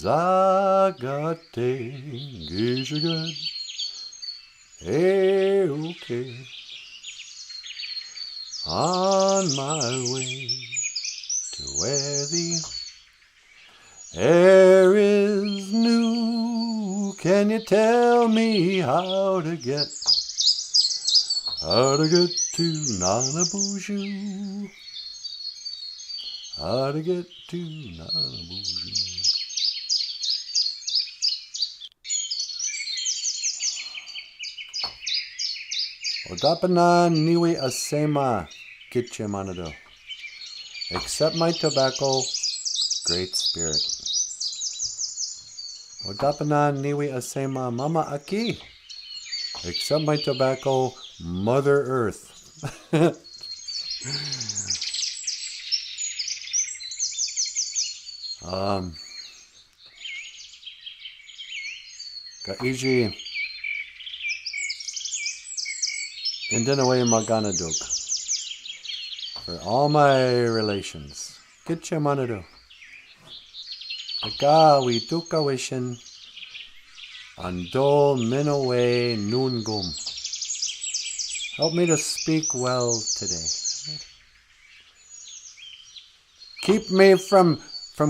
Zagate Gishagan. Hey, okay. On my way to where the air is new. Can you tell me how to get to Nanaboozhoo? How to get to Nanaboozhoo? Odapana niwi asema kitche manado. Accept my tobacco, Great Spirit. Odapana niwi asema mama aki. Accept my tobacco, Mother Earth. Kaiji Indinaway Maganaduk. For all my relations. Kitche manado. Aka we tuka wishin. Ando minowe noongum. Help me to speak well today. Keep me from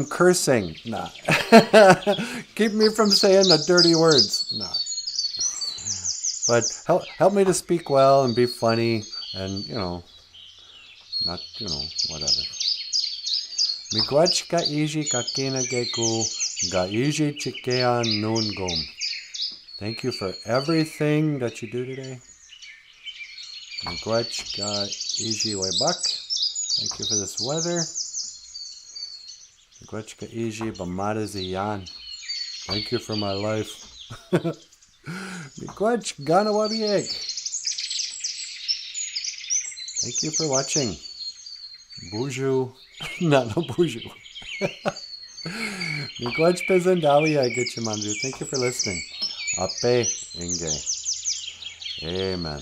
cursing. Nah. Keep me from saying the dirty words. Nah. But help me to speak well and be funny and, not, whatever. Miigwech ka iji kakina geku ga iji chikean noongum. Thank you for everything that you do today. Miigwech ka iji webak. Thank you for this weather. Miigwech ka iji bamada ziyan. Thank you for my life. Miigwech ganawabieg. Thank you for watching. BOOZHOO NANABOOZHOO. Miigwech pezandawiya getchimandu. Thank you for listening. Ape inge. Amen.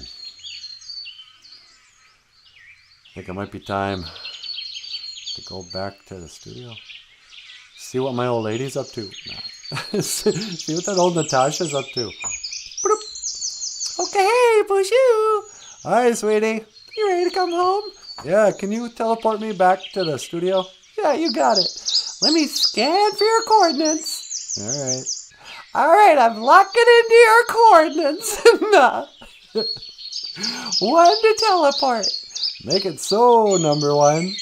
I think it might be time to go back to the studio. See what my old lady's up to. Nah. See what that old Natasha's up to. Bloop. Okay, hey, BOOZHOO. Hi, sweetie. You ready to come home? Yeah, can you teleport me back to the studio? Yeah, you got it. Let me scan for your coordinates. All right, I'm locking into your coordinates. Nah. 1 to teleport. Make it so, number 1.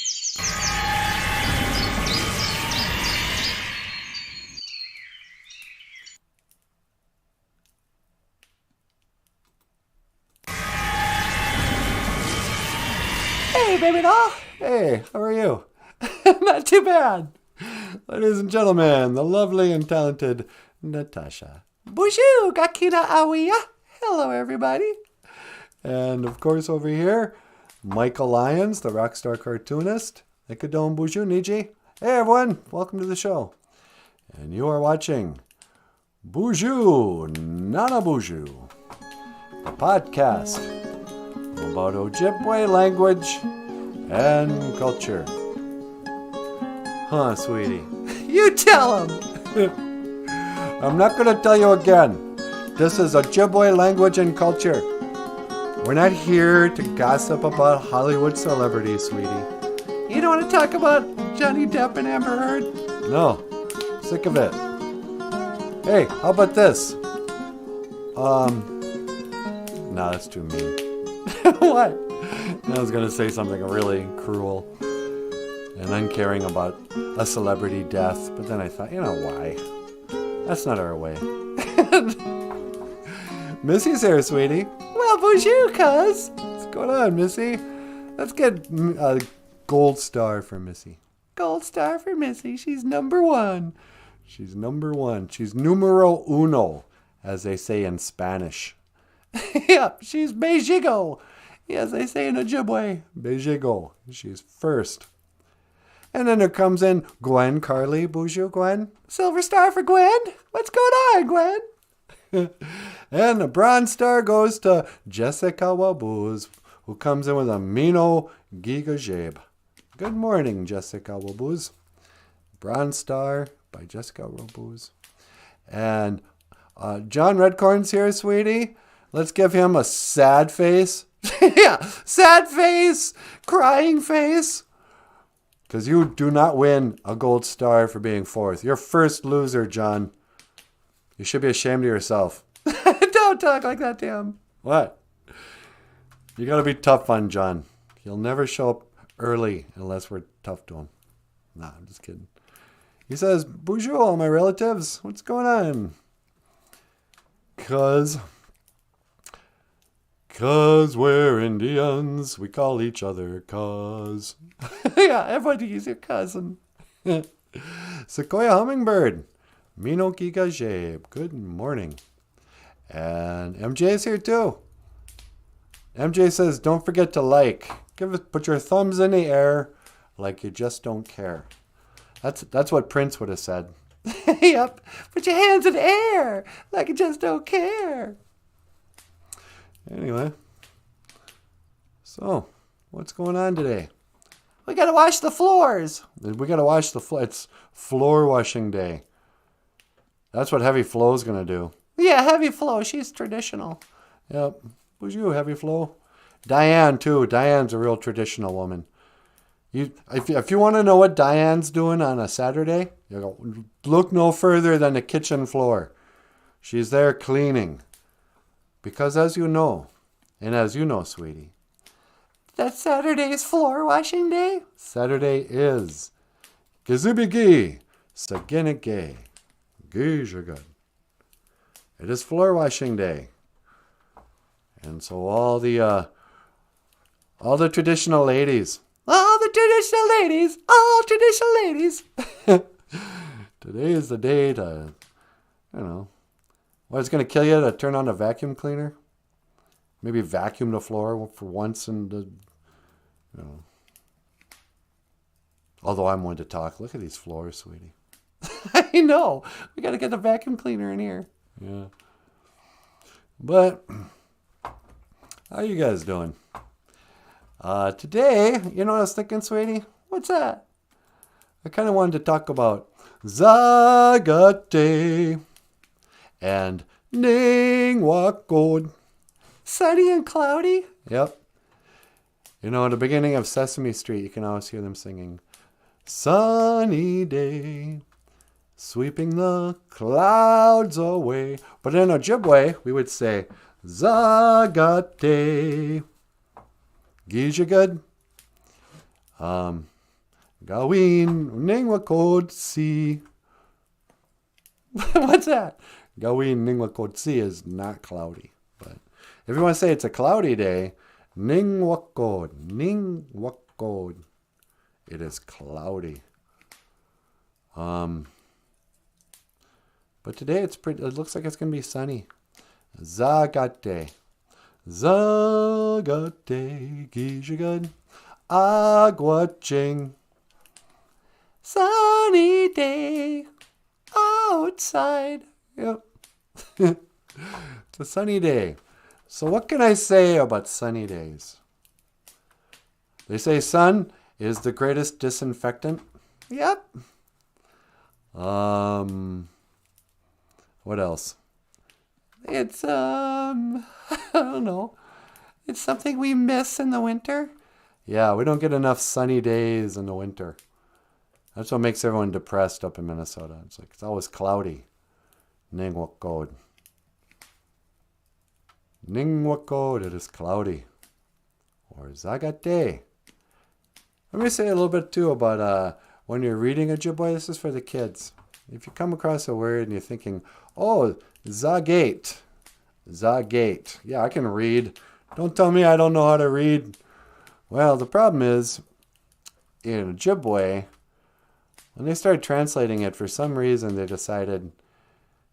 Hey, baby doll. Hey, how are you? Not too bad. Ladies and gentlemen, the lovely and talented Natasha. BOOZHOO gakina awiya. Hello, everybody. And of course, over here, Michael Lyons, the rock star cartoonist. Ikadon BOOZHOO Niji. Hey, everyone. Welcome to the show. And you are watching BOOZHOO NANABOOZHOO, the podcast about Ojibwe language and culture. Huh, sweetie? You tell him! I'm not going to tell you again. This is Ojibwe language and culture. We're not here to gossip about Hollywood celebrities, sweetie. You don't want to talk about Johnny Depp and Amber Heard? No. Sick of it. Hey, how about this? No, that's too mean. What? I was going to say something really cruel and uncaring about a celebrity death, but then I thought, why? That's not our way. Missy's here, sweetie. Well, BOOZHOO, cuz. What's going on, Missy? Let's get a gold star for Missy. Gold star for Missy. She's number 1. She's number 1. She's numero uno, as they say in Spanish. Yep, she's Bejigo. Yes, they say in Ojibwe. Bejigo. She's first. And then there comes in Gwen Carly, BOOZHOO Gwen. Silver star for Gwen. What's going on, Gwen? And the bronze star goes to Jessica Wabooz, who comes in with a Mino Giga Jabe. Good morning, Jessica Wabooz. Bronze star, by Jessica Robouz. And John Redcorn's here, sweetie. Let's give him a sad face. Yeah, sad face, crying face. Because you do not win a gold star for being fourth. You're first loser, John. You should be ashamed of yourself. Don't talk like that to him. What? You got to be tough on John. He'll never show up early unless we're tough to him. Nah, I'm just kidding. He says, "Bonjour, all my relatives. What's going on?" Cause we're Indians. We call each other cuz. Yeah, everybody is your cousin. Sequoia Hummingbird. Mino Gigaje. Good morning. And MJ's here too. MJ says, don't forget to like. Put your thumbs in the air like you just don't care. That's what Prince would have said. Yep. Put your hands in the air like you just don't care. Anyway. So, what's going on today? We got to wash the floors. We got to wash the floor. It's floor washing day. That's what Heavy Flow's going to do. Yeah, Heavy Flow. She's traditional. Yep. Who's you, Heavy Flow? Diane, too. Diane's a real traditional woman. If you want to know what Diane's doing on a Saturday, you go, look no further than the kitchen floor. She's there cleaning. Because as you know, and as you know, sweetie, that Saturday is floor washing day. Saturday is Gizubigi Saginage Gijagun. It is floor washing day. And so all the traditional ladies. All traditional ladies. Today is the day to, what's going to kill you to turn on a vacuum cleaner? Maybe vacuum the floor for once and, Although I'm one to talk. Look at these floors, sweetie. I know. We got to get the vacuum cleaner in here. Yeah. But, how are you guys doing? Today, you know what I was thinking, sweetie? What's that? I kind of wanted to talk about Zagate and Ningwakod. Sunny and cloudy? Yep. At the beginning of Sesame Street, you can always hear them singing, sunny day, sweeping the clouds away. But in Ojibwe, we would say, Zagate. Gijagad. Gawin Ningwakod Si. What's that? Gawin Ningwakod Si is not cloudy. But if you want to say it's a cloudy day, Ningwakod. It is cloudy. But today it looks like it's going to be sunny. Zagate. Zagate Gijagad. Agwaching. Sunny day outside. Yep. It's a sunny day. So what can I say about sunny days? They say sun is the greatest disinfectant. Yep. What else? It's I don't know. It's something we miss in the winter. Yeah, we don't get enough sunny days in the winter. That's what makes everyone depressed up in Minnesota. It's always cloudy. Ningwakod. Ningwakod, it is cloudy. Or Zagate. Let me say a little bit too about when you're reading Ojibwe. This is for the kids. If you come across a word and you're thinking, oh, Zagate. Zagate. Yeah, I can read. Don't tell me I don't know how to read. Well, the problem is, in Ojibwe, when they started translating it, for some reason they decided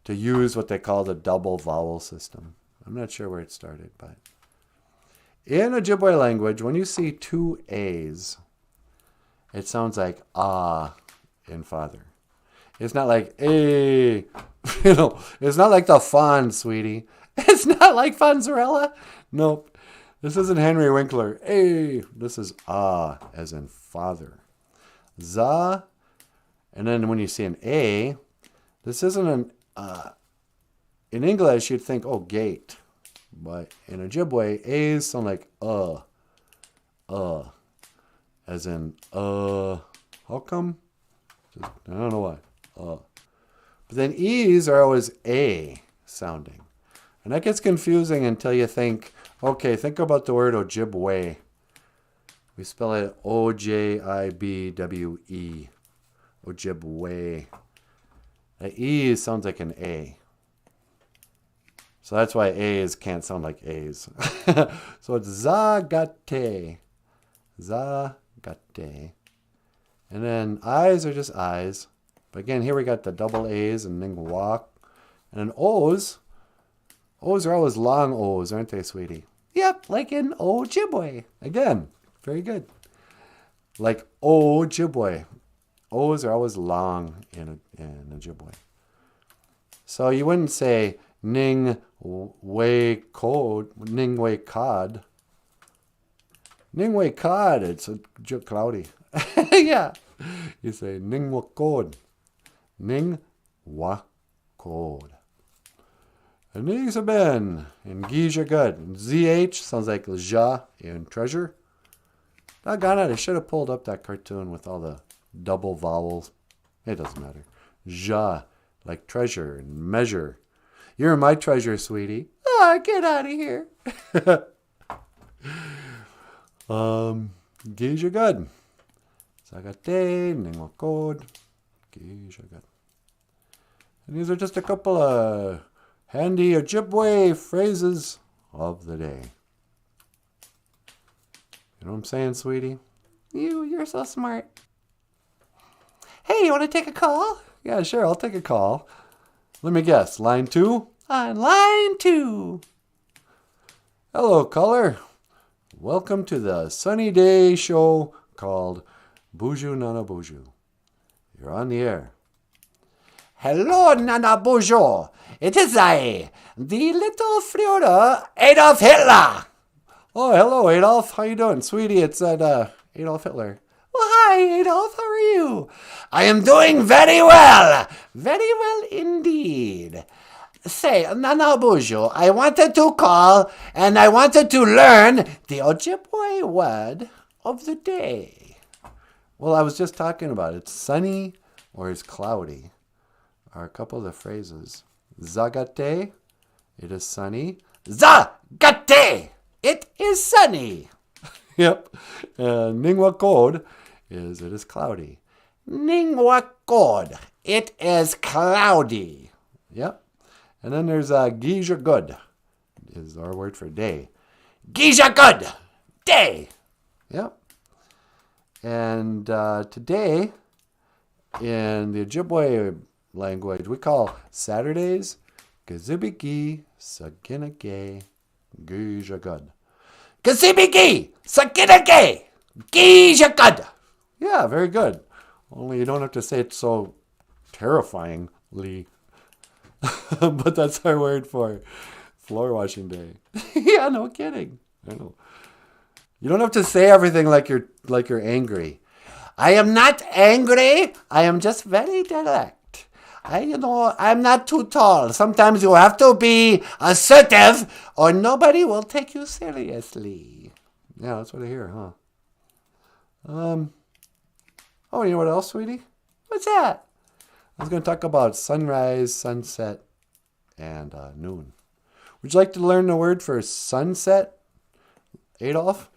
to use what they call the double vowel system. I'm not sure where it started, but in Ojibwe language, when you see two A's, it sounds like ah in father. It's not like a, it's not like the fawn, sweetie. It's not like Fonzarella. Nope. This isn't Henry Winkler. A. This is ah, as in father. Za. And then when you see an A, This isn't in English, you'd think, oh, gate. But in Ojibwe, A's sound like as in, how come? Just, I don't know why. But then E's are always A sounding. And that gets confusing until you think, okay, think about the word Ojibwe. We spell it O-J-I-B-W-E. Ojibwe. The E sounds like an A. So that's why A's can't sound like A's. So it's Zagate. Zagate. And then I's are just I's. But again, here we got the double A's and then walk. And then O's. O's are always long O's, aren't they, sweetie? Yep, like in Ojibwe. Again, very good. Like Ojibwe. O's are always long in Ojibwe. So you wouldn't say Ning Wei Cod. Ning Wei Cod. Ning Wei Cod, it's cloudy. Yeah. You say Ning Wa Cod. Ning Wa Cod. And these have been in Gija Good. ZH sounds like Ja in treasure. Doggone it, I should have pulled up that cartoon with all the double vowels. It doesn't matter. Ja, like treasure and measure. You're my treasure, sweetie. Oh, get out of here. Gija Good. Sagate, Ningwakod, Gija Good. And these are just a couple of handy Ojibwe phrases of the day. You know what I'm saying, sweetie? You're so smart. Hey, you want to take a call? Yeah, sure, I'll take a call. Let me guess, line 2? On line 2. Hello, caller. Welcome to the sunny day show called BOOZHOO NANABOOZHOO. You're on the air. Hello, NANABOOZHOO. It is I, the little Florida Adolf Hitler. Oh, hello, Adolf. How you doing? Sweetie, it's Adolf Hitler. Well, hi, Adolf. How are you? I am doing very well. Very well indeed. Say, NANABOOZHOO, I wanted to call and I wanted to learn the Ojibwe word of the day. Well, I was just talking about it. It's sunny or it's cloudy are a couple of the phrases. Zagate, it is sunny. Zagate, it is sunny. Yep. Ningwakod is it is cloudy. Ningwakod, it is cloudy. Yep. And then there's Gija Good is our word for day. Gija Good, day. Yep. And today, in the Ojibwe language, we call Saturdays Gazibiki Saginage Gija Good. Gazibiki Saginage Gija Good. Yeah, very good. Only you don't have to say it so terrifyingly. But that's our word for floor washing day. Yeah, no kidding. I know. You don't have to say everything like you're angry. I am not angry. I am just very direct. I'm not too tall. Sometimes you have to be assertive or nobody will take you seriously. Yeah, that's what I hear, huh? Oh, you know what else, sweetie? What's that? I was going to talk about sunrise, sunset, and noon. Would you like to learn the word for sunset, Adolf?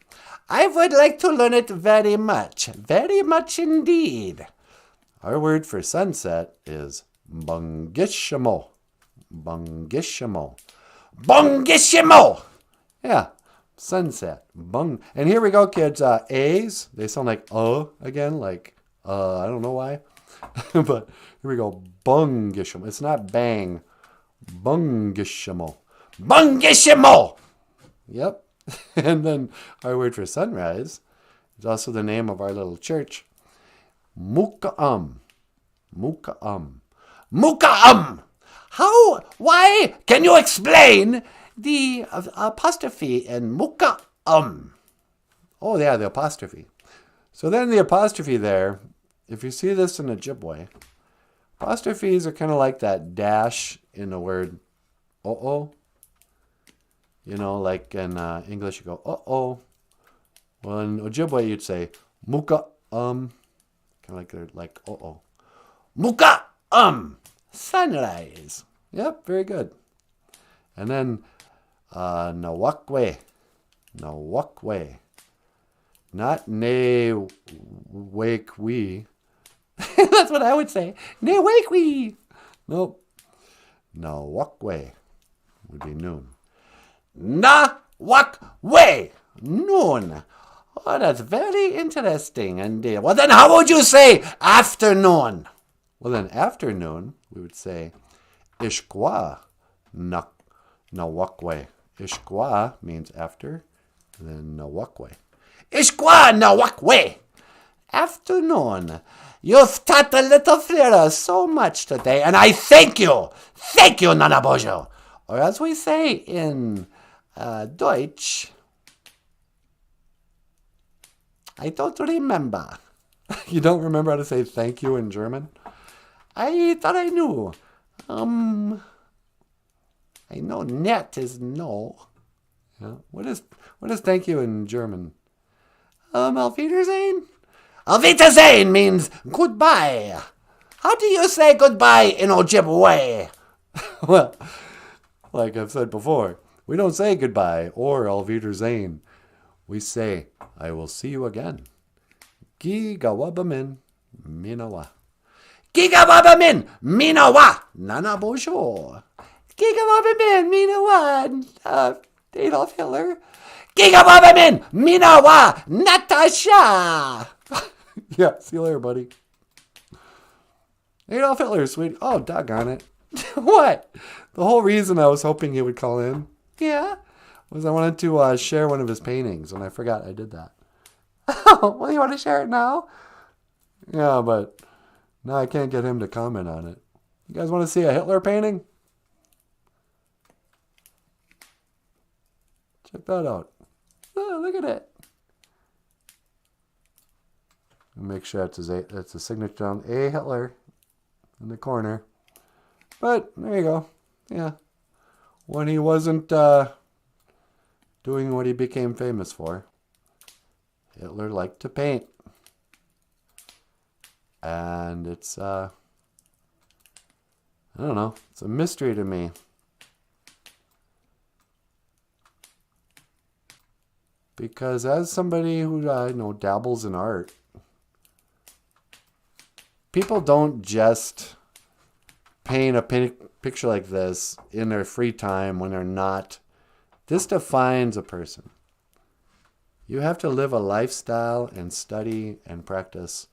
I would like to learn it very much indeed. Our word for sunset is bungishimo. Bungishimo. Bungishimo! Yeah, sunset. Bung. And here we go, kids. A's, they sound like again, like I don't know why. But here we go. Bungishimo. It's not bang. Bungishimo. Bungishimo! Yep. And then our word for sunrise is also the name of our little church. Muka'am. Muka'am. Muka'am! How? Why? Can you explain the apostrophe in Muka'am? Oh, yeah, the apostrophe. So then the apostrophe there, if you see this in Ojibwe, Apostrophes are kind of like that dash in the word oh. You know, like in English you go oh. Well, in Ojibwe you'd say muka kind of like they're like oh. Muka sunrise. Yep, very good. And then nawakwe. Not ne wake we. That's what I would say. Ne wake we. Nope. Nawakwe would be noon. Na-wak-way. Noon. Oh, that's very interesting indeed. Well, then how would you say afternoon? Well, then afternoon, we would say ishkwa na-wak-way. Ishkwa means after, and then na-wak-way. Ishkwa na-wak-way. Afternoon. You've taught the little Frere so much today, and I thank you. Thank you, Nanaboozhoo. Or as we say in Deutsch, I don't remember. You don't remember how to say thank you in German? I thought I knew. I know net is no. Yeah. What is thank you in German? Auf Wiedersehen? Auf Wiedersehen means goodbye. How do you say goodbye in Ojibwe? Well, like I've said before, we don't say goodbye or Auf Wiedersehen. We say, I will see you again. Gigawabamin minawa. Gigawabamin minawa. Nanaboozhoo. Gigawabamin minawa. Adolf Hitler. Gigawabamin minawa. Natasha. Yeah, see you later, buddy. Adolf Hitler, sweet. Oh, doggone it. What? The whole reason I was hoping he would call in, was I wanted to share one of his paintings, and I forgot I did that. Oh, well, you want to share it now? Yeah, but now I can't get him to comment on it. You guys want to see a Hitler painting? Check that out. Oh, look at it. Make sure it's a signature down A. Hitler in the corner. But there you go. Yeah. When he wasn't doing what he became famous for, Hitler liked to paint. And it's, I don't know, it's a mystery to me. Because as somebody who, dabbles in art, people don't just paint a picture like this in their free time when they're not. This defines a person. You have to live a lifestyle and study and practice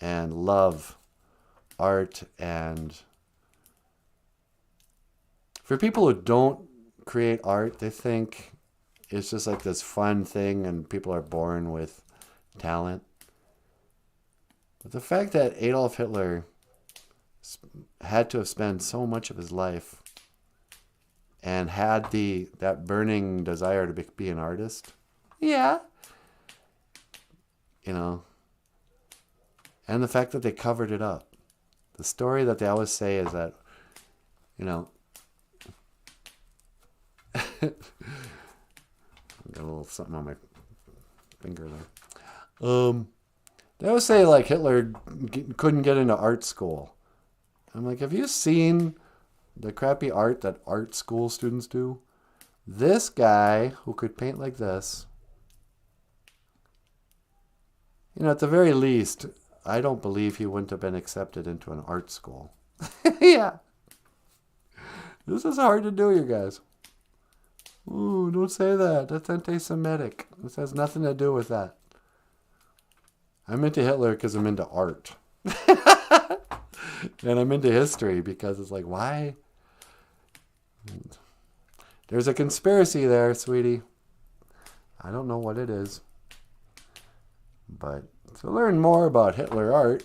and love art. And for people who don't create art, they think it's just like this fun thing and people are born with talent. But the fact that Adolf Hitler had to have spent so much of his life and had that burning desire to be an artist, and the fact that they covered it up. The story that they always say is that, I've got a little something on my finger there. They always say like Hitler couldn't get into art school. I'm like, have you seen the crappy art that art school students do? This guy who could paint like this, at the very least, I don't believe he wouldn't have been accepted into an art school. Yeah. This is hard to do, you guys. Ooh, don't say that. That's anti-Semitic. This has nothing to do with that. I'm into Hitler because I'm into art. And I'm into history because it's like, why? There's a conspiracy there, sweetie. I don't know what it is. But to learn more about Hitler art,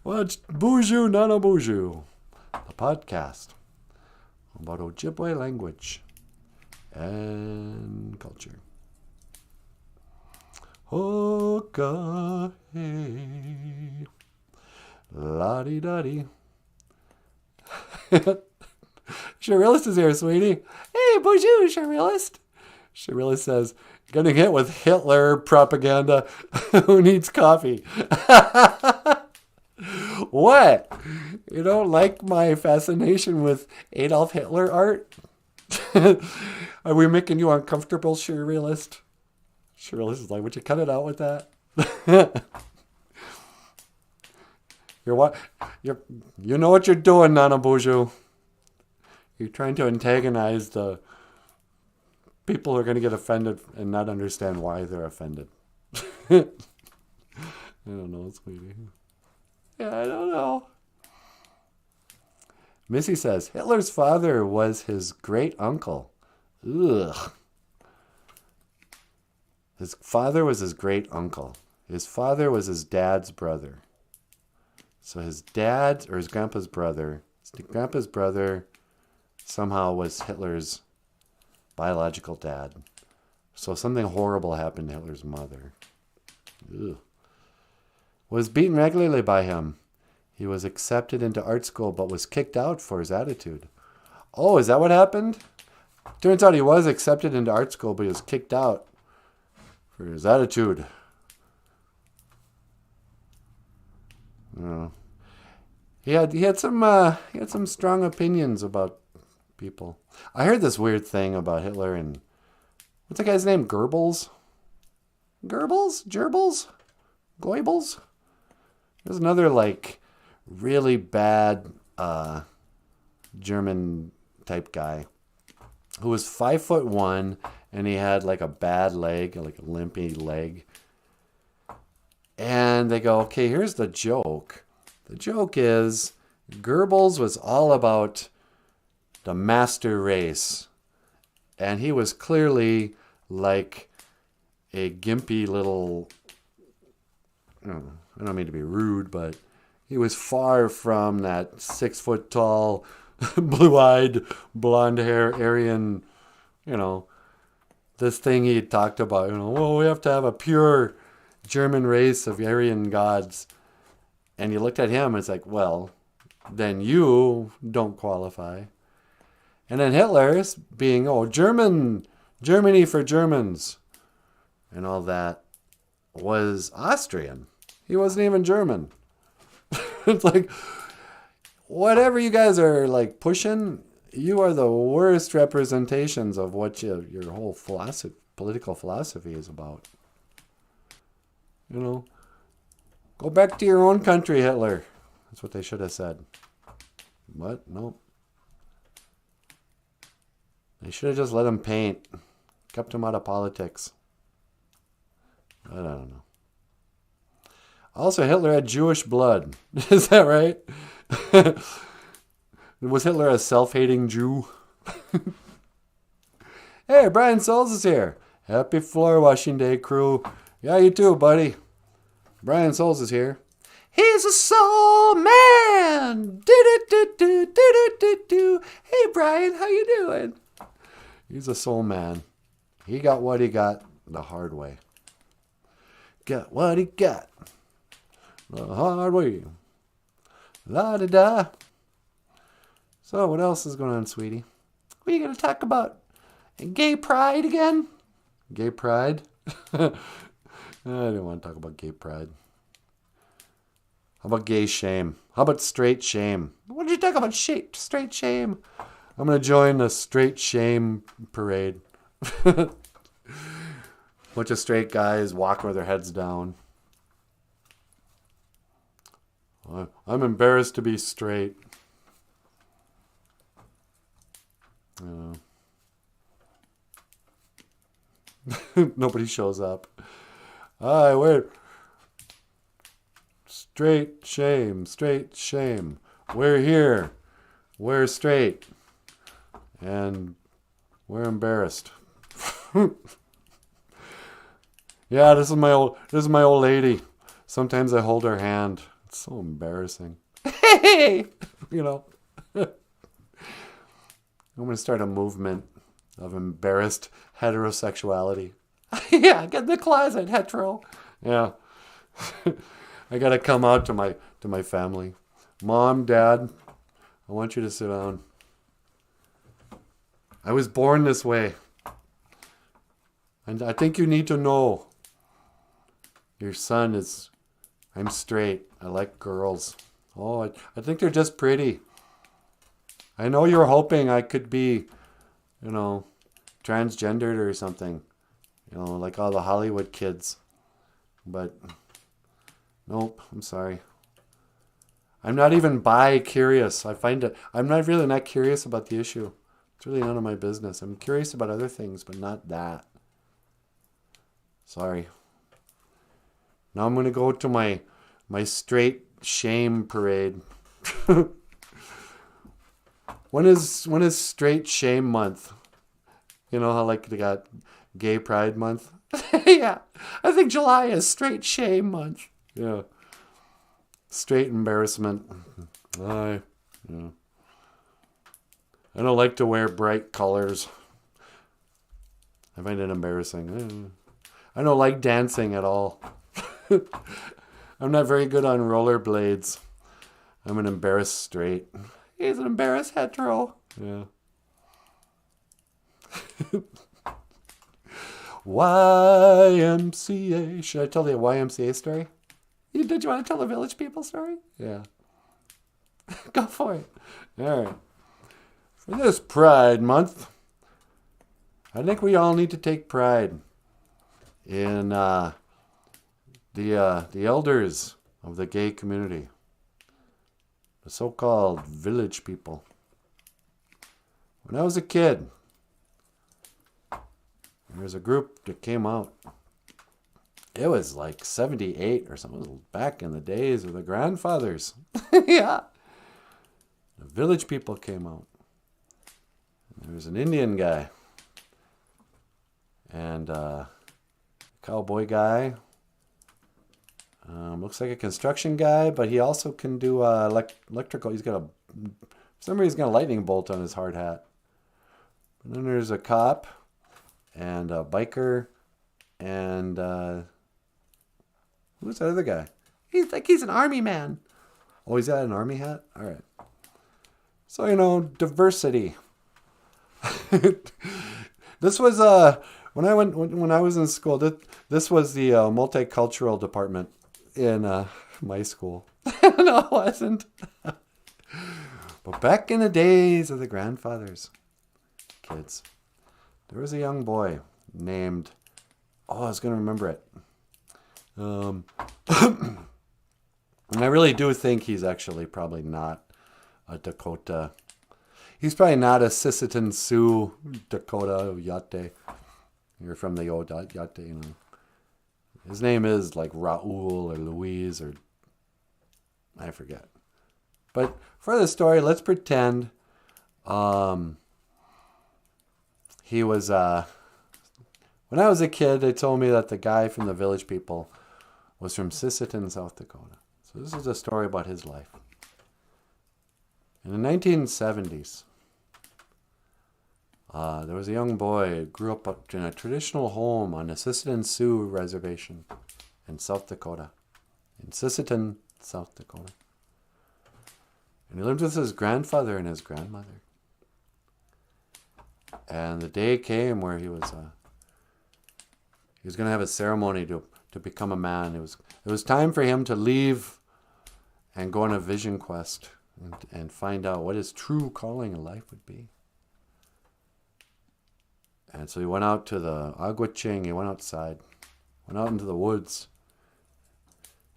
watch BOOZHOO NANABOOZHOO, the podcast about Ojibwe language and culture. Hoka hey. La-di-da-di. Surrealist is here, sweetie. Hey, bonjour, Surrealist. Surrealist says, getting hit with Hitler propaganda. Who needs coffee? What? You don't like my fascination with Adolf Hitler art? Are we making you uncomfortable, Surrealist? Surrealist is like, would you cut it out with that? You know what you're doing, NanaBOOZHOO. You're trying to antagonize the people who are going to get offended and not understand why they're offended. I don't know, sweetie. Yeah, I don't know. Missy says, Hitler's father was his great uncle. Ugh. His father was his great uncle. His father was his dad's brother. So his dad, or his grandpa's brother somehow was Hitler's biological dad. So something horrible happened to Hitler's mother. Ugh. Was beaten regularly by him. He was accepted into art school but was kicked out for his attitude. Oh, is that what happened? Turns out he was accepted into art school but he was kicked out for his attitude. Oh. He had some strong opinions about people. I heard this weird thing about Hitler and what's that guy's name? Goebbels? Gerbils? Goebbels? There's another like really bad German type guy who was 5'1" and he had like a bad leg, like a limpy leg. And they go, okay, here's the joke. The joke is Goebbels was all about the master race. And he was clearly like a gimpy little, I don't mean to be rude, but he was far from that 6 foot tall, blue-eyed, blonde hair, Aryan, this thing he talked about, well, we have to have a pure German race of Aryan gods. And you looked at him and it's like, well, then you don't qualify. And then Hitler's being, Germany for Germans and all that was Austrian. He wasn't even German. It's like, whatever you guys are like pushing, you are the worst representations of what your whole political philosophy is about. Go back to your own country, Hitler. That's what they should have said. What? Nope. They should have just let him paint. Kept him out of politics. But I don't know. Also, Hitler had Jewish blood. Is that right? Was Hitler a self-hating Jew? Hey, Brian Souls is here. Happy floor washing day, crew. Yeah, you too, buddy. Brian Souls is here. He's a soul man. Do-do-do-do-do-do-do. Hey, Brian, how you doing? He's a soul man. He got what he got the hard way. Got what he got the hard way. La-da-da. So, what else is going on, sweetie? What are you going to talk about? Gay pride again? Gay pride? I didn't want to talk about gay pride. How about gay shame? How about straight shame? What did you talk about? Straight shame. I'm going to join the straight shame parade. Bunch of straight guys walking with their heads down. I'm embarrassed to be straight. Nobody shows up. Wait. Straight shame. We're here. We're straight. And we're embarrassed. Yeah, this is my old lady. Sometimes I hold her hand. It's so embarrassing. Hey! I'm going to start a movement of embarrassed heterosexuality. Yeah, get in the closet, hetero. Yeah. I got to come out to to my family. Mom, Dad, I want you to sit down. I was born this way. And I think you need to know. Your son is... I'm straight. I like girls. Oh, I think they're just pretty. I know you're hoping I could be, transgendered or something. Like all the Hollywood kids. But, nope, I'm sorry. I'm not even bi-curious. I'm not curious about the issue. It's really none of my business. I'm curious about other things, but not that. Sorry. Now I'm going to go to my straight shame parade. When is straight shame month? You know how like they got gay pride month? Yeah. I think July is straight shame month. Yeah. Straight embarrassment. I don't like to wear bright colors. I find it embarrassing. I don't like dancing at all. I'm not very good on rollerblades. I'm an embarrassed straight. He's an embarrassed hetero. Yeah. YMCA. Should I tell the YMCA story? Did you want to tell the village people story? Yeah. Go for it. All right. For this Pride Month, I think we all need to take pride in the elders of the gay community, the so-called village people. When I was a kid, there was a group that came out. It was like 78 or something. It was back in the days of the grandfathers. Yeah. The village people came out. There was an Indian guy. And a cowboy guy. Looks like a construction guy, but he also can do electrical. For some reason he's got a lightning bolt on his hard hat. And then there's a cop and a biker and who's that other guy? He's an army man. Oh, he's got an army hat? All right. So, diversity. This was when I was in school, this was the multicultural department in my school. No, it wasn't. But back in the days of the grandfathers, kids, there was a young boy named, I was going to remember it. And I really do think he's actually probably not a Dakota. He's probably not a Sisseton Sioux Dakota Yate. You're from the old Yate, His name is like Raul or Louise or I forget. But for the story, let's pretend he was... when I was a kid, they told me that the guy from the Village People was from Sisseton, South Dakota. So this is a story about his life. In the 1970s, there was a young boy who grew up in a traditional home on the Sisseton Sioux Reservation in South Dakota. In Sisseton, South Dakota. And he lived with his grandfather and his grandmother. And the day came where he was going to have a ceremony to become a man. It was time for him to leave and go on a vision quest and find out what his true calling in life would be. And so he went out to the Aguaching. He went outside, went out into the woods.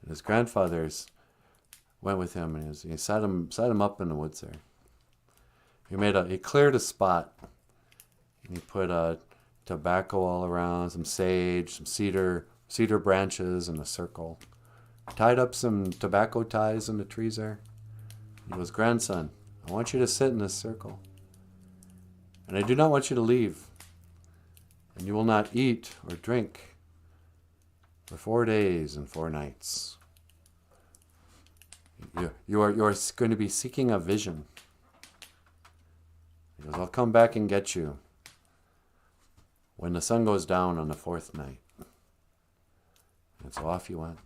And his grandfathers went with him, and he sat him up in the woods there. He cleared a spot, and he put tobacco all around, some sage, some cedar branches in a circle. Tied up some tobacco ties in the trees there. He goes, "Grandson, I want you to sit in this circle. And I do not want you to leave. And you will not eat or drink for 4 days and 4 nights. You are going to be seeking a vision." He goes, "I'll come back and get you when the sun goes down on the 4th night." And so off he went.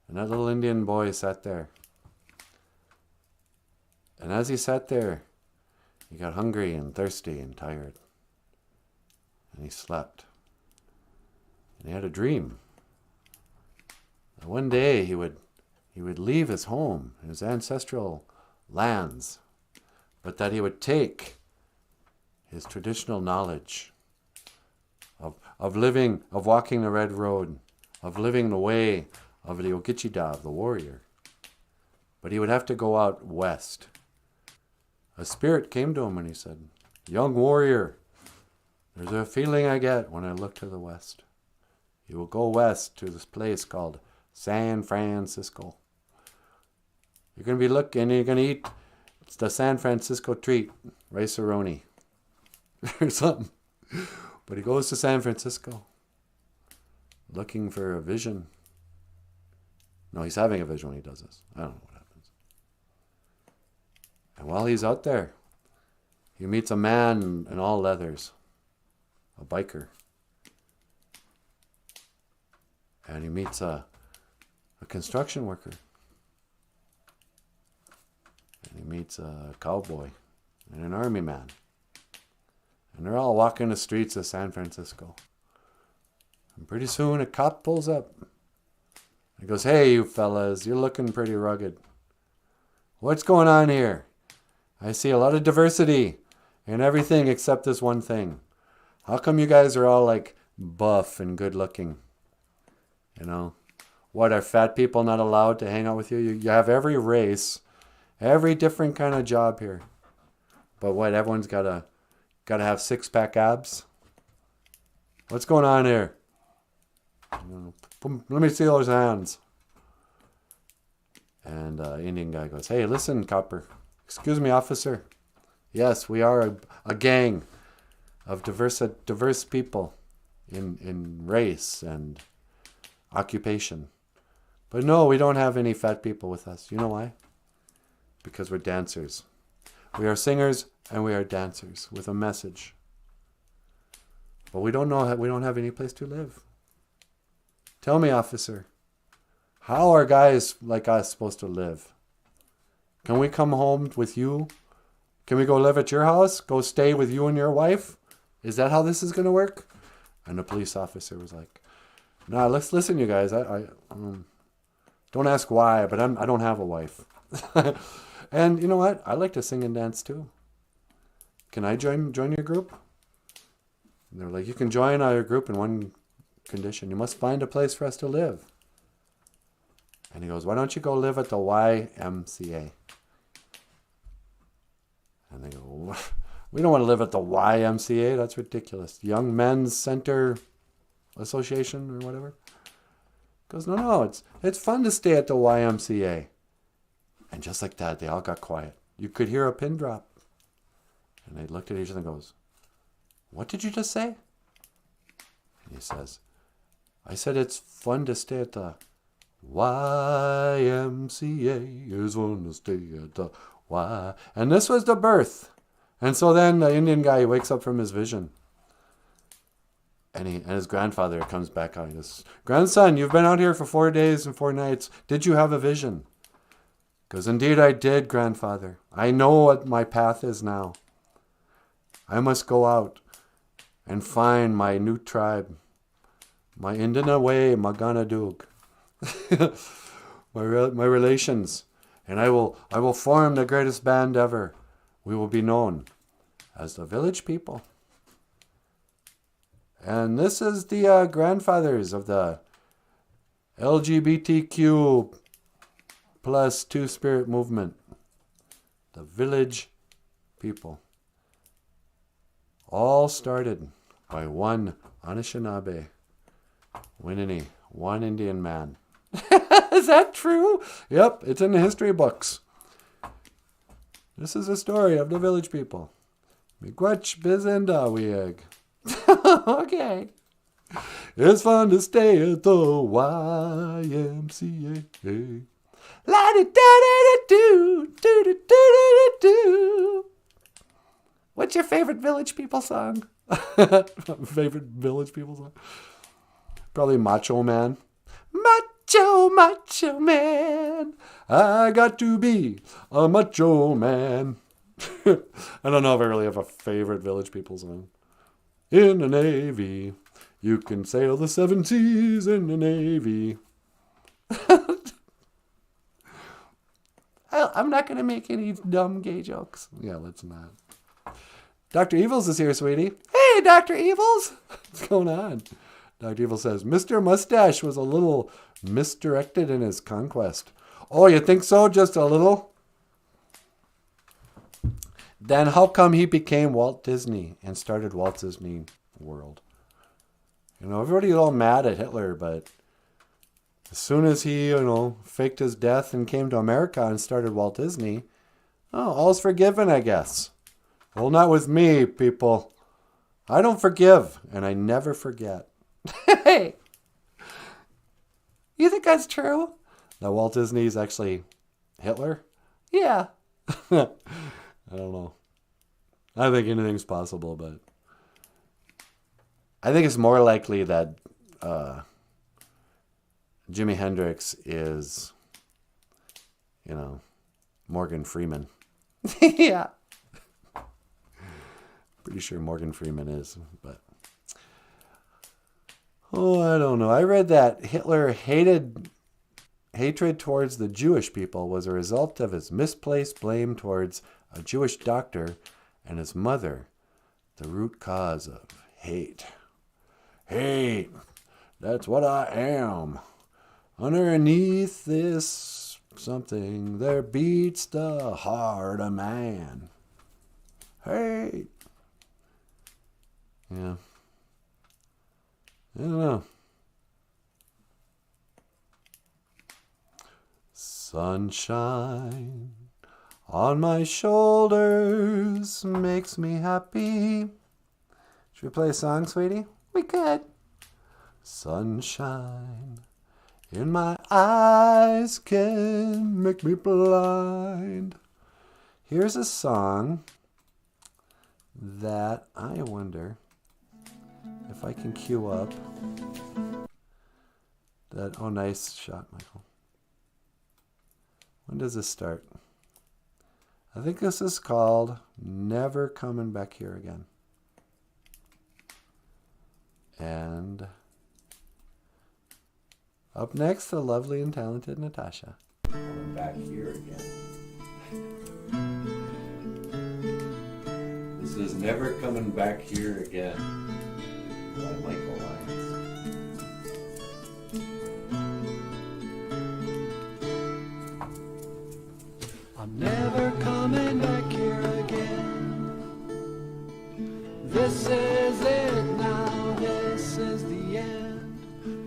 And that little Indian boy sat there. And as he sat there, he got hungry and thirsty and tired. And he slept. And he had a dream. And one day he would leave his home, his ancestral lands, but that he would take his traditional knowledge of living, of walking the red road, of living the way of the Ogichida, of the warrior. But he would have to go out west. A spirit came to him and he said, "Young warrior, there's a feeling I get when I look to the west. You will go west to this place called San Francisco. You're going to be looking and you're going to eat the San Francisco treat, rice-a-roni or something." But he goes to San Francisco looking for a vision. No, he's having a vision when he does this. I don't know what happens. And while he's out there, he meets a man in all leathers, a biker. And he meets a construction worker. And he meets a cowboy and an army man. And they're all walking the streets of San Francisco. And pretty soon a cop pulls up. He goes, "Hey, you fellas, you're looking pretty rugged. What's going on here? I see a lot of diversity in everything except this one thing. How come you guys are all like buff and good looking? You know, what, are fat people not allowed to hang out with you? You have every race, every different kind of job here. But what, everyone's got to have six-pack abs? What's going on here? Let me see those hands." And Indian guy goes, "Hey, listen, copper. Excuse me, officer. Yes, we are a gang of diverse people in race and occupation. But no, we don't have any fat people with us. You know why? Because we're dancers. We are singers and we are dancers with a message. But we don't have any place to live. Tell me, officer, how are guys like us supposed to live? Can we come home with you? Can we go live at your house? Go stay with you and your wife? Is that how this is going to work?" And the police officer was like, "No, let's listen, you guys. I don't ask why, but I don't have a wife. And you know what? I like to sing and dance too. Can I join your group?" And they're like, "You can join our group in one condition. You must find a place for us to live." And he goes, "Why don't you go live at the YMCA?" And they go, "We don't want to live at the YMCA. That's ridiculous. Young Men's Center Association or whatever." He goes, No, it's fun to stay at the YMCA." And just like that, they all got quiet. You could hear a pin drop. And they looked at each other and goes, "What did you just say?" And he says, "I said it's fun to stay at the YMCA. It's fun to stay at the Y." And this was the birth. And so then the Indian guy wakes up from his vision. And his grandfather comes back out. He goes, "Grandson, you've been out here for 4 days and 4 nights. Did you have a vision?" He goes, "Indeed I did, grandfather. I know what my path is now. I must go out and find my new tribe, my Indinaway Maganadug, my relations, and I will form the greatest band ever. We will be known as the village people." And this is the grandfathers of the LGBTQ plus two-spirit movement, the village people. All started by one Anishinaabe, Winini, one Indian man. Is that true? Yep, it's in the history books. This is the story of the village people. Miigwech Bizendawieg. Okay. It's fun to stay at the YMCA. La-di-da-da-da-do. What's your favorite village people song? Favorite village people song? Probably Macho Man. Macho macho man. I got to be a macho man. I don't know if I really have a favorite Village People song. In the Navy, you can sail the 7 seas in the Navy. I'm not going to make any dumb gay jokes. Yeah, let's not. Dr. Evils is here, sweetie. Hey, Dr. Evils. What's going on? Dr. Evil says, Mr. Mustache was a little misdirected in his conquest. Oh, you think so? Just a little? Then how come he became Walt Disney and started Walt Disney World? You know, everybody was all mad at Hitler, but as soon as he, faked his death and came to America and started Walt Disney, all's forgiven, I guess. Well, not with me, people. I don't forgive, and I never forget. Hey! You think that's true? That Walt Disney is actually Hitler? Yeah. I don't know. I think anything's possible, but I think it's more likely that Jimi Hendrix is, Morgan Freeman. Yeah. Pretty sure Morgan Freeman is, but I don't know. I read that Hitler hatred towards the Jewish people was a result of his misplaced blame towards a Jewish doctor and his mother, the root cause of hate. Hate, that's what I am. Underneath this something, there beats the heart of man. Hate. Yeah. I don't know. Sunshine on my shoulders makes me happy. Should we play a song, sweetie? We could. Sunshine in my eyes can make me blind. Here's a song that I wonder if I can cue up. Oh, nice shot, Michael. When does this start? I think this is called Never Coming Back Here Again. And up next, the lovely and talented Natasha. Coming back here again. This is Never Coming Back Here Again by Michael Lyons. I'm never coming back here again. This is it now, this is the end.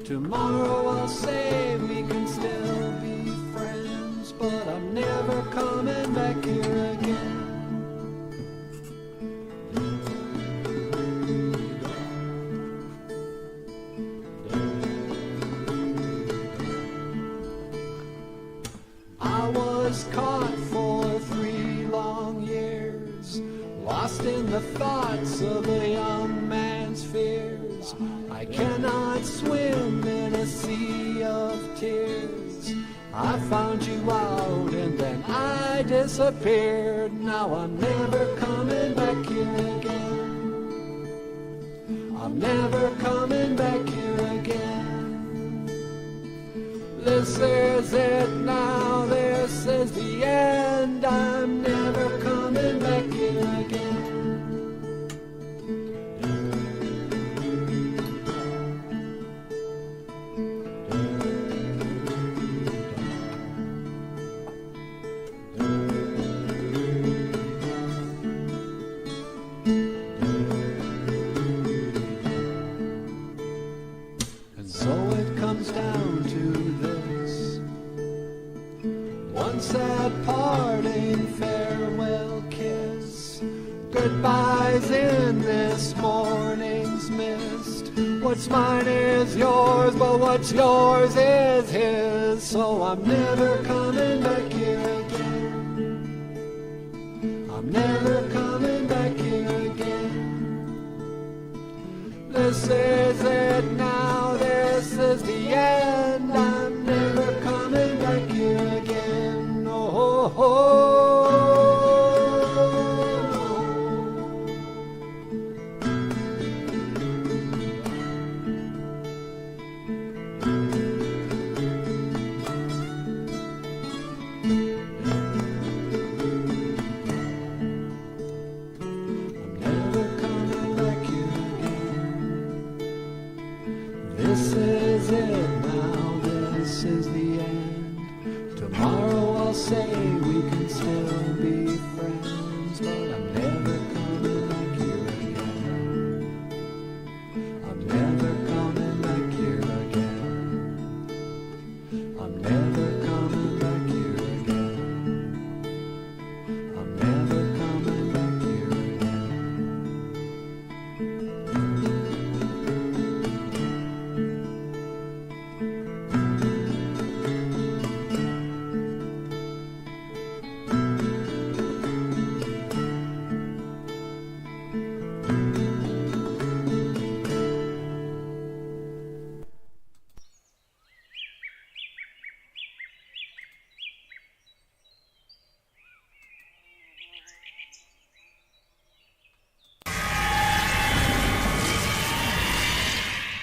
Tomorrow I'll say we can still be friends, but I'm never coming back here again. I was caught for 3 long years, lost in the thoughts of a young man's fears. I cannot swim in a sea of tears. I found you out and then I disappeared. Now I'm never coming back here again. I'm never coming back here again. This is it now, this is the end. I'm never coming back here again. And so it comes down to this. One sad parting farewell kiss. Goodbyes in this morning's mist. What's mine is yours, but what's yours is his. So I'm never coming back here again. I'm never coming back here again. This is it now, this is the end. I'm never This is it now, this is the end. Tomorrow I'll say we can still be friends, but I'm never coming back here again. I'm never coming back here again. I'm never coming back here again. I'm never coming back here again.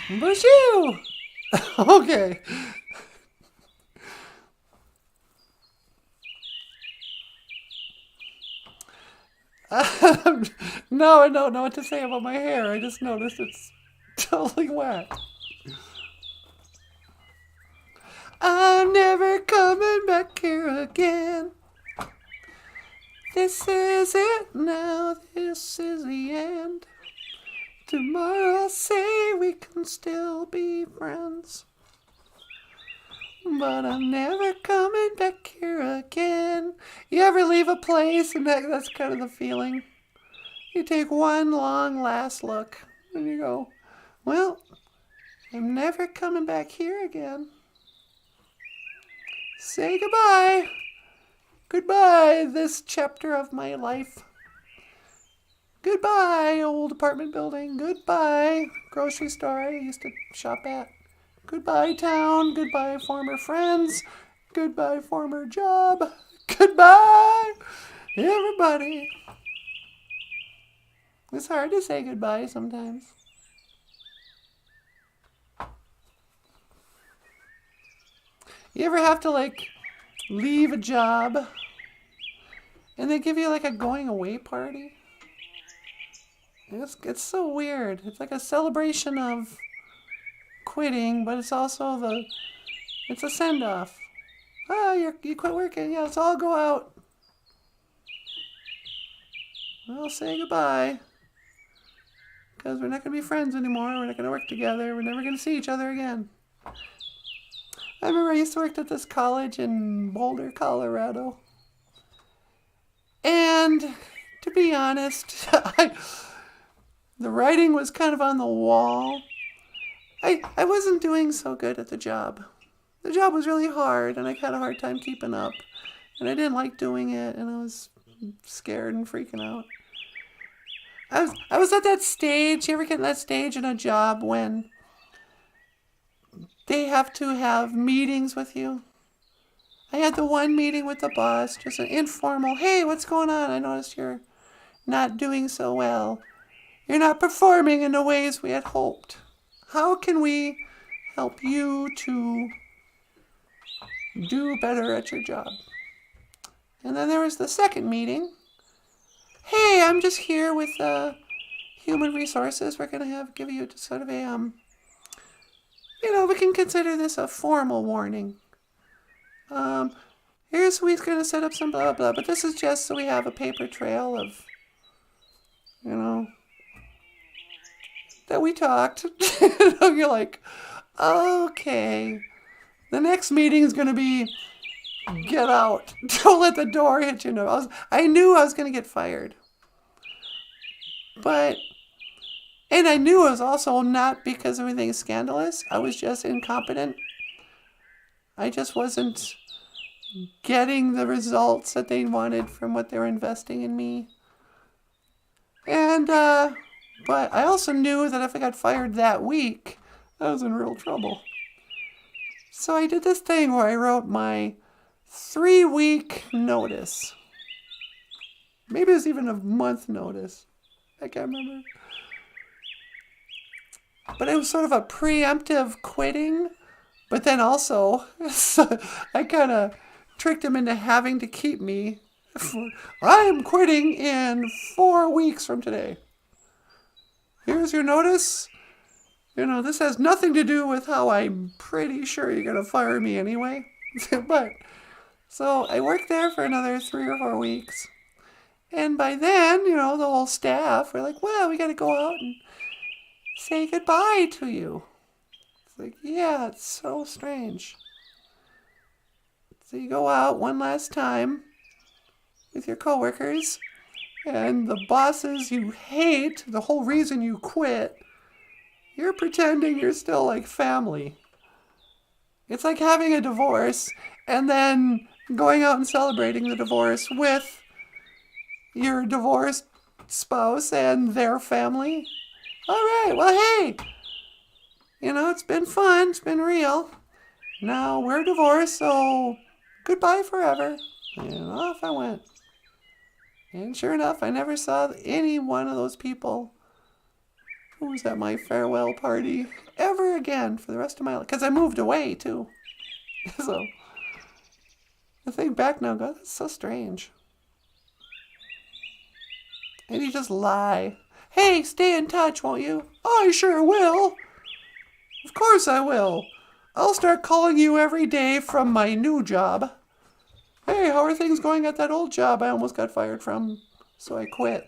BOOZHOO! Okay. No, I don't know what to say about my hair. I just noticed it's totally wet. I'm never coming back here again. This is it now, this is the end. Tomorrow I'll say we can still be friends, but I'm never coming back here again. You ever leave a place and that's kind of the feeling? You take one long last look and you go, well, I'm never coming back here again. Say goodbye. Goodbye, this chapter of my life. Goodbye, old apartment building. Goodbye, grocery store I used to shop at. Goodbye, town. Goodbye, former friends. Goodbye, former job. Goodbye, everybody. It's hard to say goodbye sometimes. You ever have to, like, leave a job and they give you, like, a going away party? It's so weird. It's like a celebration of quitting, but it's also it's a send-off. Oh, you quit working. Yeah, let's all go out. Well, say goodbye. Because we're not going to be friends anymore. We're not going to work together. We're never going to see each other again. I remember I used to work at this college in Boulder, Colorado. And to be honest, the writing was kind of on the wall. I wasn't doing so good at the job. The job was really hard, and I had a hard time keeping up. And I didn't like doing it, and I was scared and freaking out. I was at that stage. You ever get in that stage in a job when they have to have meetings with you? I had the one meeting with the boss, just an informal, hey, what's going on? I noticed you're not doing so well. You're not performing in the ways we had hoped. How can we help you to do better at your job? And then there was the second meeting. Hey, I'm just here with human resources. We're going to give you sort of a, we can consider this a formal warning. Here's we're going to set up some blah, blah, but this is just so we have a paper trail of, that we talked. You're like, okay. The next meeting is going to be, get out. Don't let the door hit you. No, I knew I was going to get fired. And I knew it was also not because of anything scandalous. I was just incompetent. I just wasn't getting the results that they wanted from what they were investing in me. And, but I also knew that if I got fired that week, I was in real trouble. So I did this thing where I wrote my 3-week notice. Maybe it was even a month notice. I can't remember. But it was sort of a preemptive quitting But then also, I kind of tricked him into having to keep me. I'm quitting in 4 weeks from today. Here's your notice. This has nothing to do with how I'm pretty sure you're going to fire me anyway. But, so I worked there for another 3 or 4 weeks. And by then, the whole staff were like, well, we got to go out and say goodbye to you. It's like, yeah, it's so strange. So you go out one last time with your coworkers, and the bosses you hate, the whole reason you quit, you're pretending you're still like family. It's like having a divorce and then going out and celebrating the divorce with your divorced spouse and their family. All right, well, hey, it's been fun. It's been real. Now we're divorced, so goodbye forever. And off I went. And sure enough, I never saw any one of those people who was at my farewell party ever again for the rest of my life. Because I moved away, too. So I think back now, God, that's so strange. And you just lie. Hey, stay in touch, won't you? I sure will. Of course I will. I'll start calling you every day from my new job. Hey, how are things going at that old job I almost got fired from, so I quit?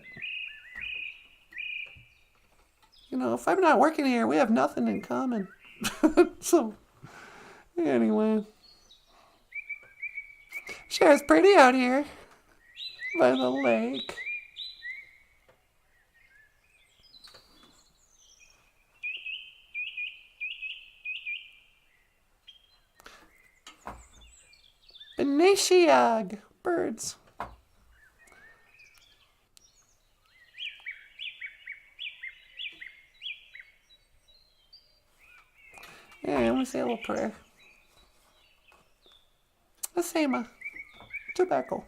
If I'm not working here, we have nothing in common. So, anyway. Sure, it's pretty out here by the lake. Benishiag, birds. Yeah, I'm going to say a little prayer. Asema, tobacco.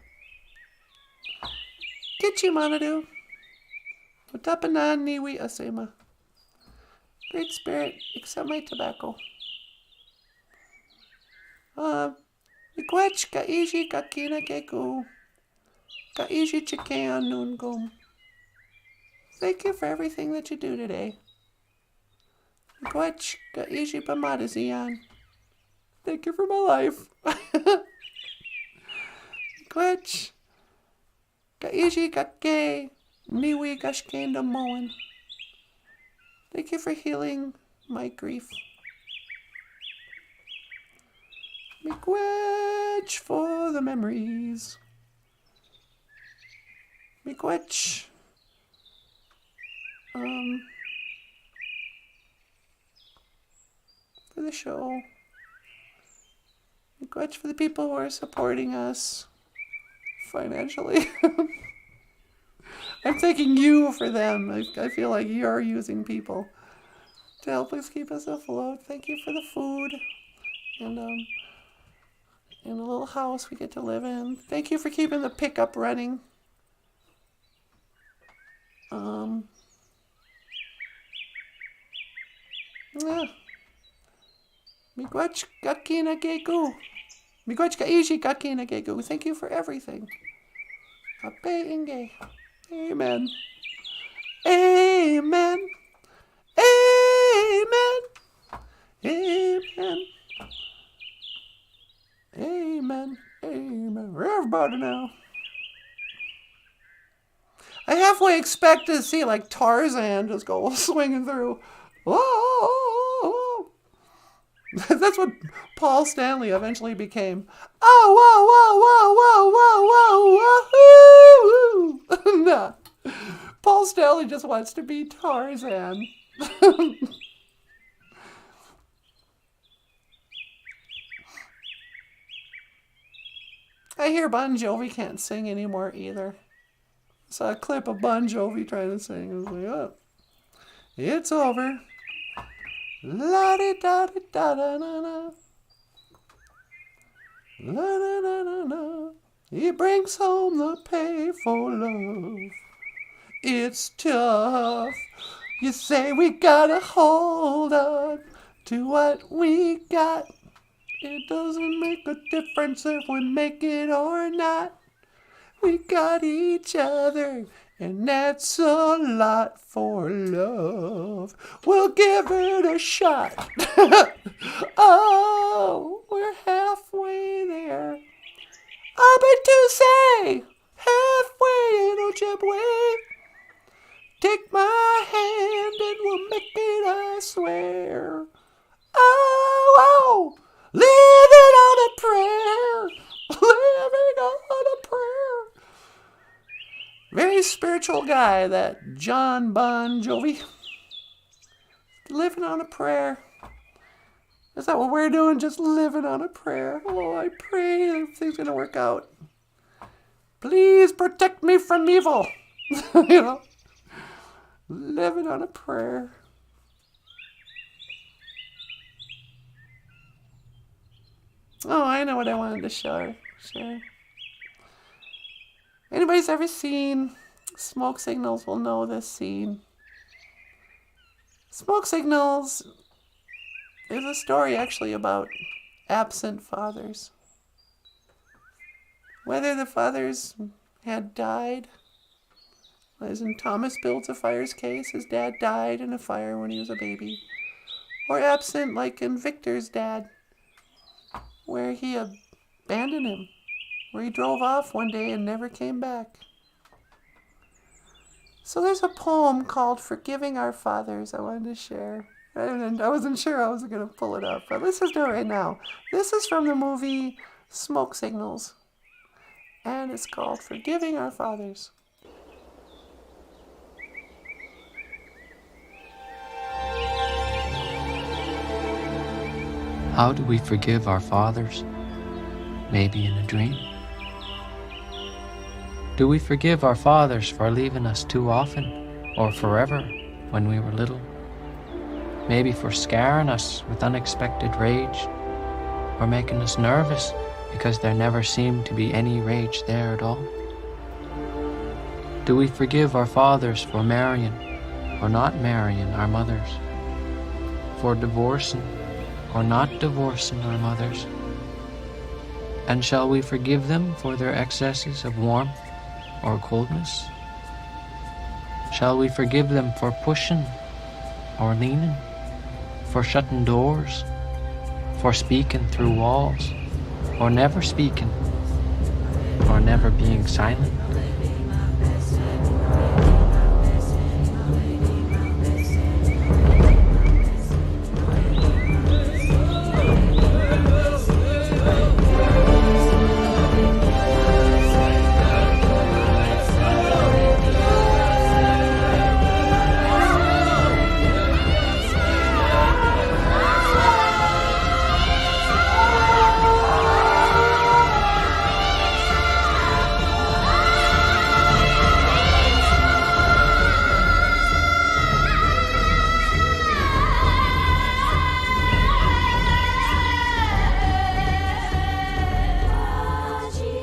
Kichimanadu. Utapanan niwi asema. Great Spirit, accept my tobacco. Miigwech kaiji kakina keku. Kaiji chikean nungum. Thank you for everything that you do today. Miigwech kaiji pamadazian. Thank you for my life. Miigwech kaiji kake niwi gashkenda moen. Thank you for healing my grief. Miigwech for the memories. Miigwech. For the show. Miigwech for the people who are supporting us financially. I'm thanking you for them. I feel like you're using people to help us keep us afloat. Thank you for the food and a little house we get to live in. Thank you for keeping the pickup running. Yeah. Miigwech kakina geku. Miigwech kaiji kakina geku. Thank you for everything. Ape inge. Amen. Amen. Amen. Amen. Amen. Amen. Everybody now. I halfway expect to see like Tarzan just go swinging through. Oh, that's what Paul Stanley eventually became. Oh, whoa, whoa, whoa, whoa, whoa, whoa. Nah. Paul Stanley just wants to be Tarzan. I hear Bon Jovi can't sing anymore either. I saw a clip of Bon Jovi trying to sing. I was like, oh, it's over. La di da di da da da da. La da da da da. He brings home the pay for love. It's tough. You say we gotta hold on to what we got. It doesn't make a difference if we make it or not. We got each other, and that's a lot for love. We'll give it a shot. Oh, we're halfway there. Up to say, halfway in Ojibwe. Take my hand and we'll make it, I swear. Oh, living on a prayer. Living on a prayer. Very spiritual guy, that John Bon Jovi. Living on a prayer. Is that what we're doing? Just living on a prayer. Oh, I pray everything's going to work out. Please protect me from evil. You know? Living on a prayer. Oh, I know what I wanted to share. Anybody's ever seen Smoke Signals will know this scene. Smoke Signals is a story actually about absent fathers. Whether the fathers had died, as in Thomas Builds a Fire's case, his dad died in a fire when he was a baby. Or absent like in Victor's dad, where he abandoned him, where he drove off one day and never came back. So there's a poem called Forgiving Our Fathers I wanted to share. I wasn't sure I was going to pull it up, but let's just do it right now. This is from the movie Smoke Signals, and it's called Forgiving Our Fathers. How do we forgive our fathers? Maybe in a dream. Do we forgive our fathers for leaving us too often or forever when we were little? Maybe for scaring us with unexpected rage or making us nervous because there never seemed to be any rage there at all? Do we forgive our fathers for marrying or not marrying our mothers? For divorcing or not divorcing our mothers? And shall we forgive them for their excesses of warmth or coldness? Shall we forgive them for pushing or leaning, for shutting doors, for speaking through walls, or never speaking, or never being silent?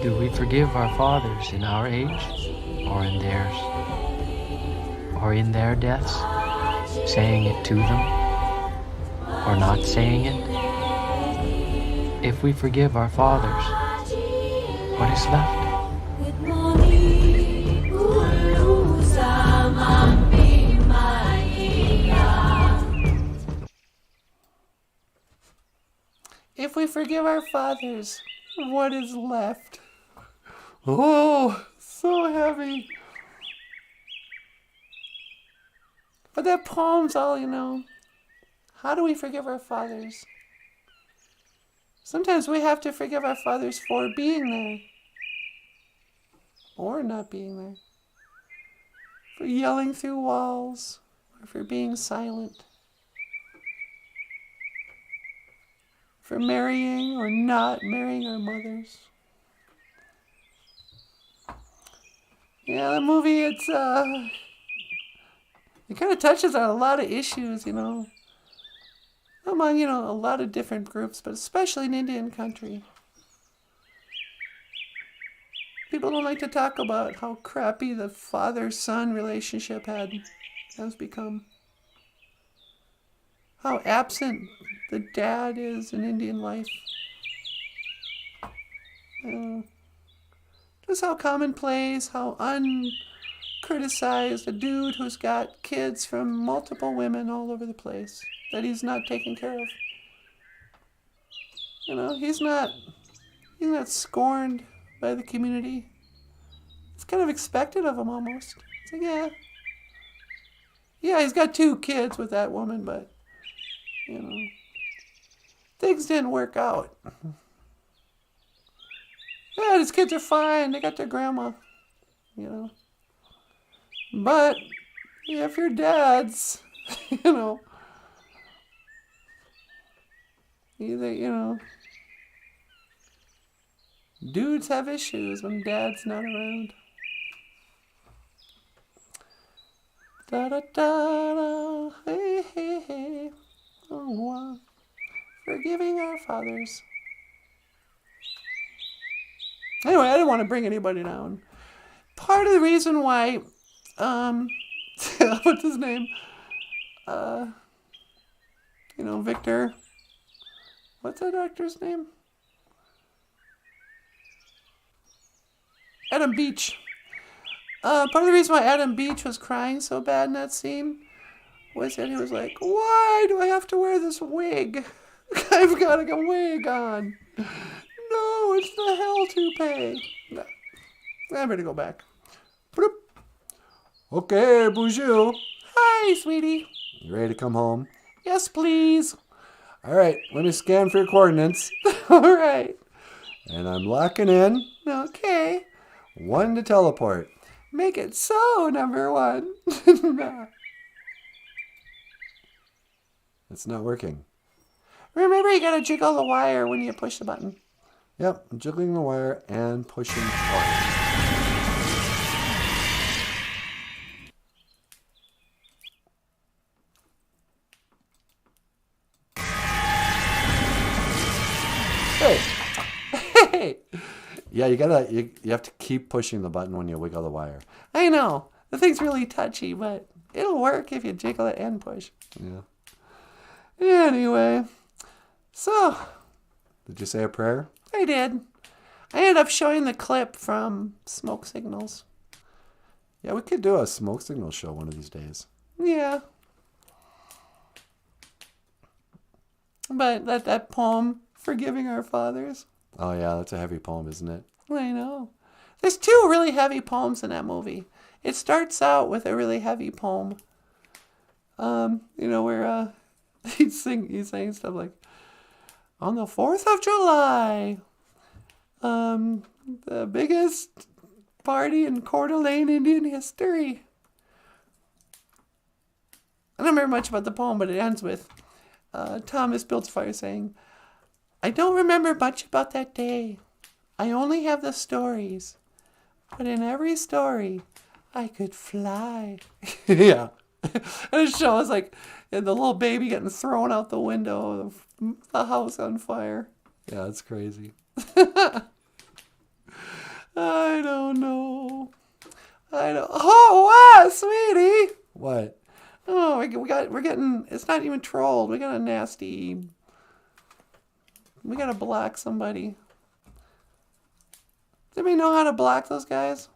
Do we forgive our fathers in our age, or in theirs, or in their deaths, saying it to them, or not saying it? If we forgive our fathers, what is left? If we forgive our fathers, what is left? Oh, so heavy. But that poem's all, How do we forgive our fathers? Sometimes we have to forgive our fathers for being there. Or not being there. For yelling through walls. Or for being silent. For marrying or not marrying our mothers. Yeah, the movie, it kind of touches on a lot of issues, among, a lot of different groups, but especially in Indian country. People don't like to talk about how crappy the father-son relationship has become. How absent the dad is in Indian life. Just how commonplace, how uncriticized a dude who's got kids from multiple women all over the place that he's not taking care of. You know, he's not scorned by the community. It's kind of expected of him almost. It's like, yeah, he's got 2 kids with that woman, but, you know, things didn't work out. Yeah, his kids are fine. They got their grandma, you know. But, yeah, if your dad's, you know, either, you know, dudes have issues when dad's not around. Da da da da, hey hey hey, oh, forgiving our fathers. Anyway, I didn't want to bring anybody down. Part of the reason why, what's his name? You know, Victor. What's that actor's name? Adam Beach. Part of the reason why Adam Beach was crying so bad in that scene was that he was like, why do I have to wear this wig? I've got a wig on. No, it's the hell toupee. No. I better go back. Bloop. Okay, BOOZHOO. Hi, sweetie. You ready to come home? Yes, please. All right, let me scan for your coordinates. All right. And I'm locking in. Okay. 1 to teleport. Make it so, number 1. No. It's not working. Remember, you gotta jiggle the wire when you push the button. Yep, I'm jiggling the wire and pushing forward. Hey! Yeah, you have to keep pushing the button when you wiggle the wire. I know. The thing's really touchy, but it'll work if you jiggle it and push. Yeah. Anyway. So, did you say a prayer? I did. I ended up showing the clip from Smoke Signals. Yeah, we could do a Smoke Signal show one of these days. Yeah. But that poem, Forgiving Our Fathers. Oh, yeah, that's a heavy poem, isn't it? I know. There's 2 really heavy poems in that movie. It starts out with a really heavy poem. You know, where he's saying stuff like, on the 4th of July, the biggest party in Coeur d'Alene Indian history. I don't remember much about the poem, but it ends with Thomas Biltzfire saying, I don't remember much about that day. I only have the stories. But in every story, I could fly. Yeah. And it shows like the little baby getting thrown out the window, the house on fire. Yeah, that's crazy. I don't know. Oh, wow, sweetie. What? Oh, we're getting, it's not even trolled. We got a nasty, we got to block somebody. Does anybody know how to block those guys?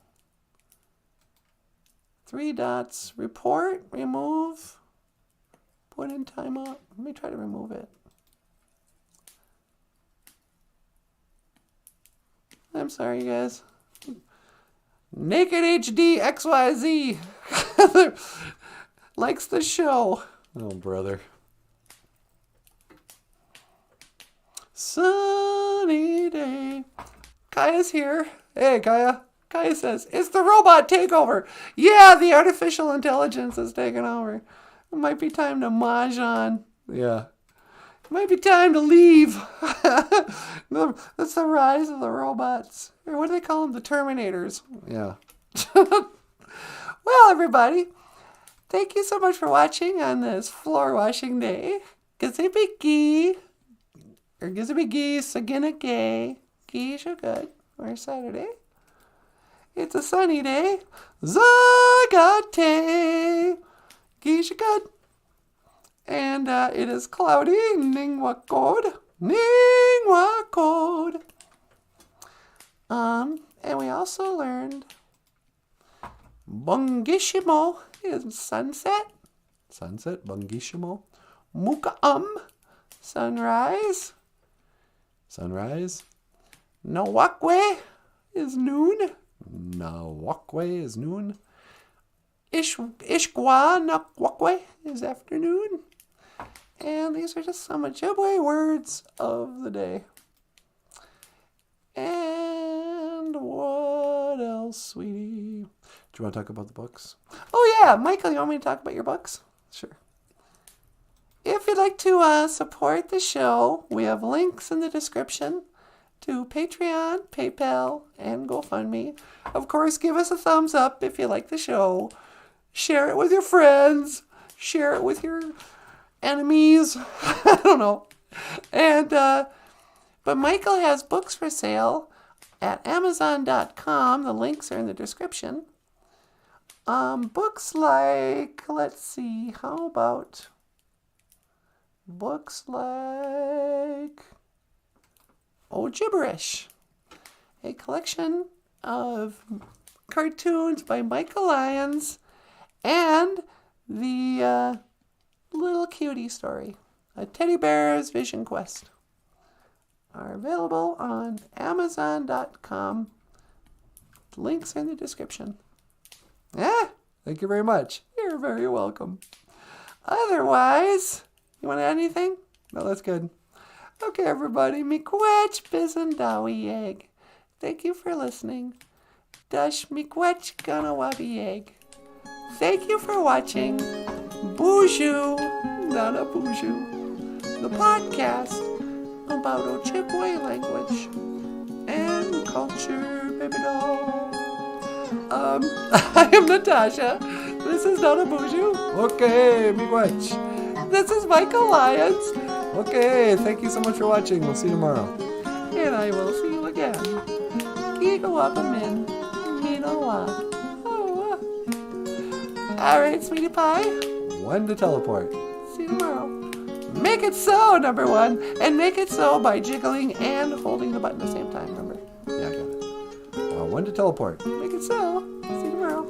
3 dots. Report, remove, put in timeout. Let me try to remove it. I'm sorry, you guys. Naked HD XYZ likes the show. Oh, brother. Sunny day. Kaya's here. Hey, Kaya. Kaya says, it's the robot takeover. Yeah, the artificial intelligence is taking over. It might be time to mahjong. Yeah. It might be time to leave. That's the rise of the robots. Or what do they call them? The Terminators. Yeah. Well, everybody, thank you so much for watching on this floor washing day. Gizibigee. Or Gizibigee, Saginagay. Geesh are good. Or Saturday. It's a sunny day. Zagate. Geesh are good. And it is cloudy. Ningwa code. Ningwa code. And we also learned Bungishimo is sunset. Sunset, Bungishimo. Mukaam, sunrise. Sunrise. Nawakwe is noon. Nawakwe is noon. Ishkwa Nakwakwe is afternoon. And these are just some Ojibwe words of the day. And what else, sweetie? Do you want to talk about the books? Oh, yeah. Michael, you want me to talk about your books? Sure. If you'd like to support the show, we have links in the description to Patreon, PayPal, and GoFundMe. Of course, give us a thumbs up if you like the show. Share it with your friends. Share it with your enemies. I don't know. And but Michael has books for sale at Amazon.com. The links are in the description. Books like, let's see, how about books like OJIBERISH, a collection of cartoons by Michael Lyons, and the Little Cutie story, A Teddy Bear's Vision Quest, are available on Amazon.com. The links are in the description. Yeah, thank you very much. You're very welcome. Otherwise, you want to add anything? No, that's good. Okay, everybody. Miigwech bisandawi egg. Thank you for listening. Dash miigwech ganawabi egg. Thank you for watching BOOZHOO NANABOOZHOO, the podcast about Ojibwe language and culture, baby doll. I am Natasha. This is NANABOOZHOO. Okay, miigwech. This is Michael Lyons. Okay, thank you so much for watching. We'll see you tomorrow. And I will see you again. Gigawabamin. Minawa. Alright, sweetie pie. One to teleport. See you tomorrow. Make it so, number one. And make it so by jiggling and holding the button at the same time, remember? Yeah, I got it. One to teleport. Make it so. See you tomorrow.